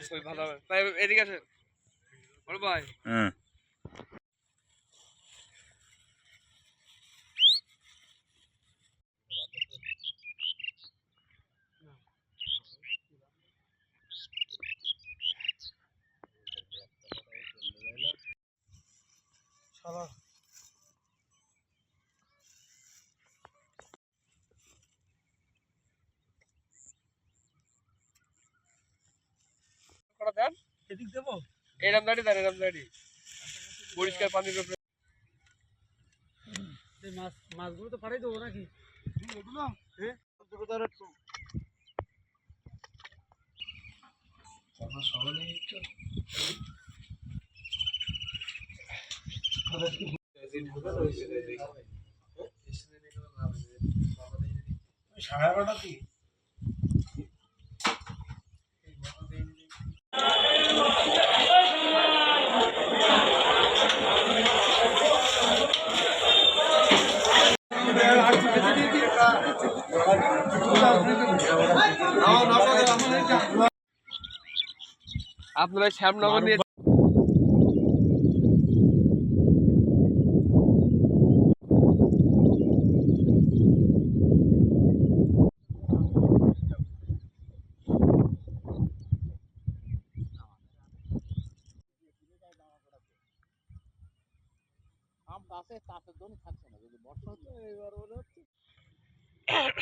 ছবি ভালো হবে ভাই, এদিকে আসেন বড় ভাই। হ্যাঁ দেন এদিক দেবো, এরম দাঁড়ি দেন, এরম দাঁড়ি পরিষ্কার পানির উপরে মাছগুলো তো পাঠাই দেবো নাকি এগুলো। হ্যাঁ সাড়ে বারোটা কি আপনারা শ্যামনগর নিয়ে আম গাছে তাপের জন্য থাকছে না, যদি বর্ষা হচ্ছে এবার মনে হচ্ছে